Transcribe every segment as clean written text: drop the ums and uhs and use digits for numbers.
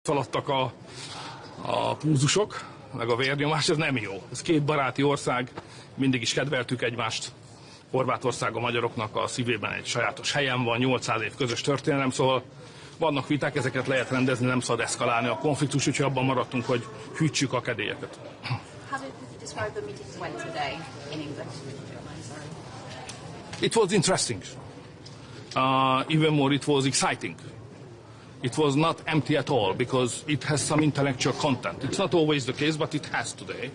szaladtak a pulzusok, meg a vérnyomás, ez nem jó. Ez két baráti ország, mindig is kedveltük egymást. Horvátország a magyaroknak a szívében egy sajátos helyen van, 800 év közös történelem, szóval vannak viták, ezeket lehet rendezni, nem szabad eszkalálni a konfliktus, úgyhogy abban maradtunk, hogy hűtsük a kedélyeket. It was interesting. Even more, it was exciting. It was not empty at all because it has some intellectual content. It's not always the case, but it has today.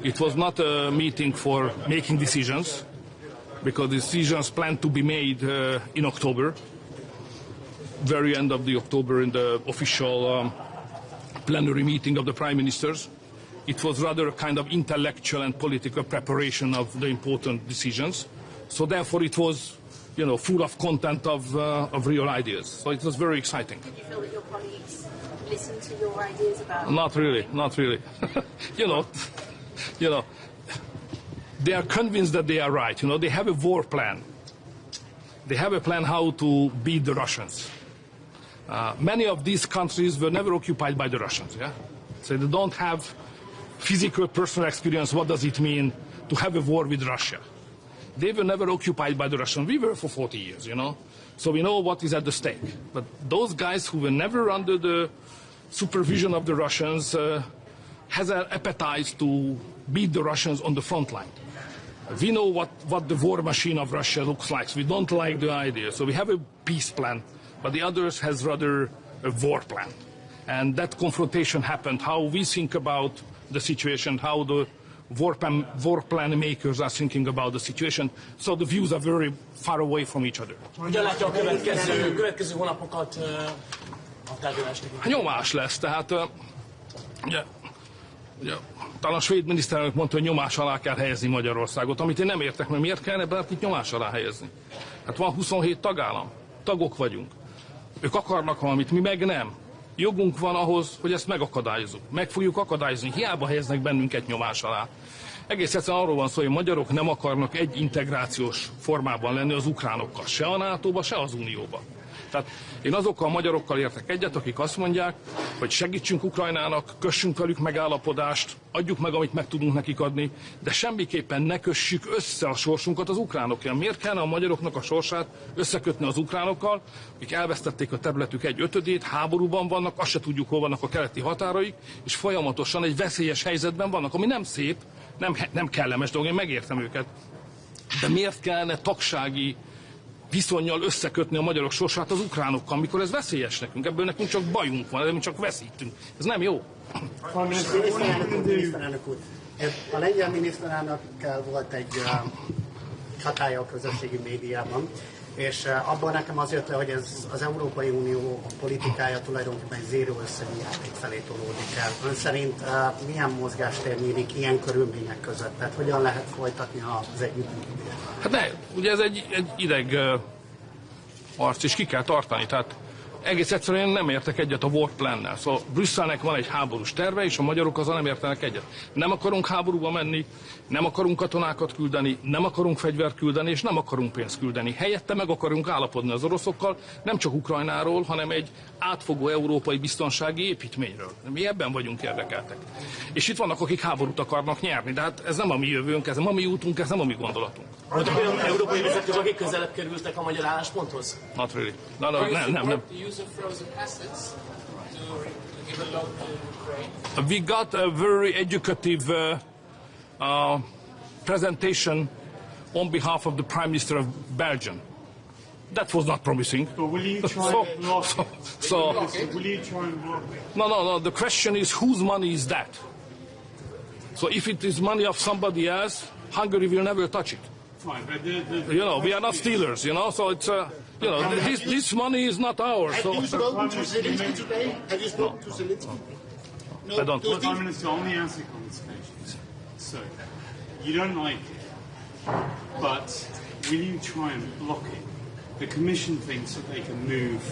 It was not a meeting for making decisions because decisions planned to be made in October, very end of the October in the official plenary meeting of the prime ministers. It was rather a kind of intellectual and political preparation of the important decisions. So therefore it was, you know, full of content of real ideas. So it was very exciting. Did you feel that your colleagues listened to your ideas about? Not really, not really. you know, they are convinced that they are right. You know, they have a war plan. They have a plan how to beat the Russians. Many of these countries were never occupied by the Russians. Yeah, so they don't have physical, personal experience. What does it mean to have a war with Russia? They were never occupied by the Russians. We were for 40 years, you know. So we know what is at the stake. But those guys who were never under the supervision of the Russians has an appetite to beat the Russians on the front line. We know what the war machine of Russia looks like. We don't like the idea. So we have a peace plan, but the others has rather a war plan. And that confrontation happened, how we think about the situation, how the war plan makers are thinking about the situation, so the views are very far away from each other. Hogyan látja a következő hónapokat a tárgyalásnak? Nyomás lesz, tehát talán a svéd miniszterelnök mondta, hogy nyomás alá kell helyezni Magyarországot, amit én nem értek, mert miért kellene bárkit nyomás alá helyezni? Hát van 27 tagállam, tagok vagyunk. Ők akarnak valamit, mi meg nem. Jogunk van ahhoz, hogy ezt megakadályozzuk. Meg fogjuk akadályozni. Hiába helyeznek bennünket nyomás alá. Egész egyszerűen arról van szó, hogy a magyarok nem akarnak egy integrációs formában lenni az ukránokkal. Se a NATO-ba, se az Unióba. Tehát én azokkal a magyarokkal értek egyet, akik azt mondják, hogy segítsünk Ukrajnának, kössünk velük megállapodást, adjuk meg, amit meg tudunk nekik adni, de semmiképpen ne kössük össze a sorsunkat az ukránokkal. Miért kellene a magyaroknak a sorsát összekötni az ukránokkal, akik elvesztették a területük 1/5-ét, háborúban vannak, azt se tudjuk, hol vannak a keleti határaik, és folyamatosan egy veszélyes helyzetben vannak, ami nem szép, nem kellemes dolog, én megértem őket. De miért kellene tagsági viszonnyal összekötni a magyarok sorsát az ukránokkal, mikor ez veszélyes nekünk, ebből nekünk csak bajunk van, mi csak veszítünk. Ez nem jó. Miniszterelnök úr, a lengyel miniszterelnökkel volt egy csatája a közösségi médiában, és abban nekem az jött le, hogy ez az Európai Unió politikája tulajdonképpen egy zéró összegű játék felé tolódik el. Ön szerint milyen mozgástér nyílik ilyen körülmények között? Tehát hogyan lehet folytatni az együttműködést? Hát ne, ugye ez egy ideg harc, és ki kell tartani. Tehát egész egyszerűen nem értek egyet a war plannel. Szóval Brüsszelnek van egy háborús terve, és a magyarok azzal nem értenek egyet. Nem akarunk háborúba menni, nem akarunk katonákat küldeni, nem akarunk fegyvert küldeni, és nem akarunk pénzt küldeni. Helyette meg akarunk állapodni az oroszokkal, nem csak Ukrajnáról, hanem egy átfogó európai biztonsági építményről. Mi ebben vagyunk érdekeltek. És itt vannak, akik háborút akarnak nyerni, de hát ez nem a mi jövőnk, ez nem a mi útunk, ez nem a mi gondolatunk. Voltak olyan európai vezetők, akik közelebb kerültek a magyar állásponthoz? Not really. Nem. We got a very educative presentation on behalf of the Prime Minister of Belgium. That was not promising. But will you try and block it? Will you try and block it? No. The question is, whose money is that? So if it is money of somebody else, Hungary will never touch it. Fine, but we are not stealers, so it's, this money is not ours. Have you spoken to Zelensky today? Have you spoken to Zelensky? No, I don't. Prime Minister, on the answer consultations, so you don't like it, but will you try and block it? The Commission thinks that they can move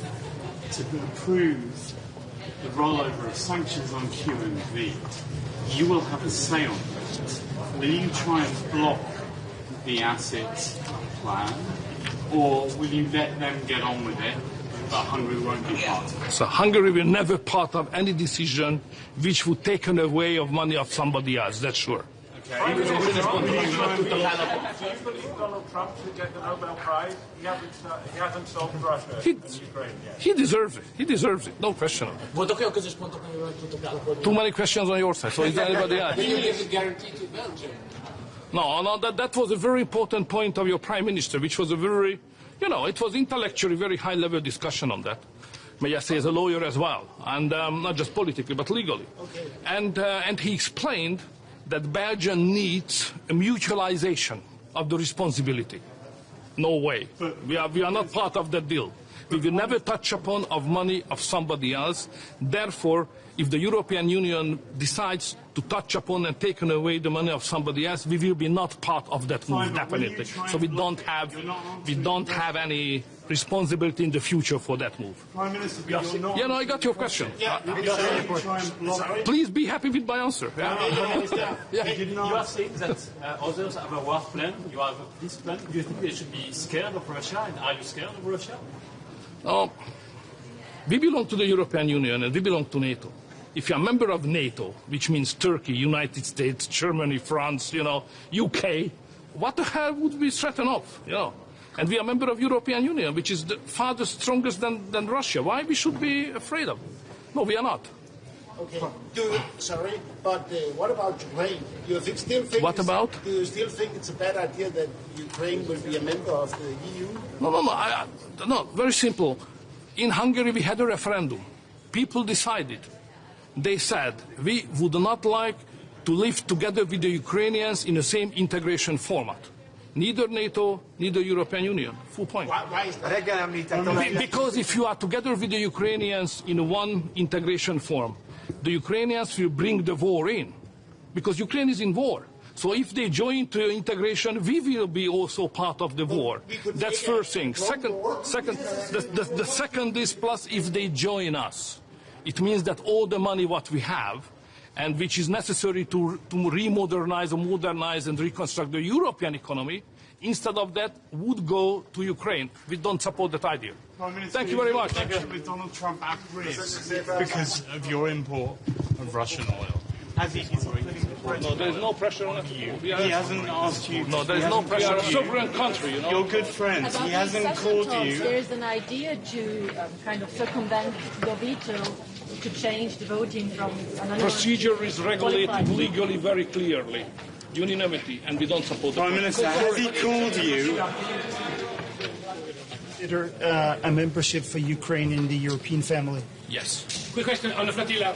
to approve the rollover of sanctions on QMV. You will have a say on that. Will you try and block the assets plan, or will you let them get on with it but Hungary won't be part of it. So Hungary will never part of any decision which would take away of money of somebody else, that's sure. Okay. Will you try and Do you believe Donald Trump should get the Nobel Prize? He hasn't solved Russia and Ukraine yet. He deserves it. He deserves it. No question. Voltak olyan közös pontok, amiről tudtok állapodni? Too many questions on your side. So is there anybody else? Will you give the guarantee to Belgium? No, that was a very important point of your prime minister, which was a very, it was intellectually very high-level discussion on that. May I say, as a lawyer as well, and not just politically, but legally. Okay. And he explained that Belgium needs a mutualization of the responsibility. No way. We are not part of that deal. We will never touch upon of money of somebody else. Therefore, if the European Union decides to touch upon and take away the money of somebody else, we will be not part of that move, definitely. So we don't have any responsibility in the future for that move. Prime Minister, but you're not... Yeah, no, I got your question. Please be happy with my answer. You are saying that others have a war plan, you have a peace plan. Do you think they should be scared of Russia, and are you scared of Russia? We belong to the European Union and we belong to NATO. If you're a member of NATO, which means Turkey, United States, Germany, France, UK, what the hell would we threaten of? And we are a member of European Union, which is far the strongest than Russia. Why we should be afraid of? No, we are not. Okay. But what about Ukraine? Do you still think? What about? Do you still think it's a bad idea that Ukraine will be a member of the EU? No. Very simple. In Hungary, we had a referendum. People decided. They said we would not like to live together with the Ukrainians in the same integration format. Neither NATO, neither European Union. Full point. Why is that? Because if you are together with the Ukrainians in one integration form, the Ukrainians will bring the war in. Because Ukraine is in war. So if they join to integration, we will be also part of the war. That's first thing. The second is plus if they join us. It means that all the money what we have and which is necessary to remodernize or modernize and reconstruct the European economy, instead of that, would go to Ukraine. We don't support that idea. Thank you very much. With Donald Trump at risk because of your import of Russian oil. No, there is no pressure on you. He hasn't asked you. No, there is no pressure. We are a sovereign country, You're good friends. He hasn't called you. There is an idea to kind of circumvent the veto to change the voting from anonymous. Procedure is regulated legally very clearly. Unanimity, and we don't support the Prime Minister, has he called you? Consider a membership for Ukraine in the European family? Yes. Quick question on the flotilla.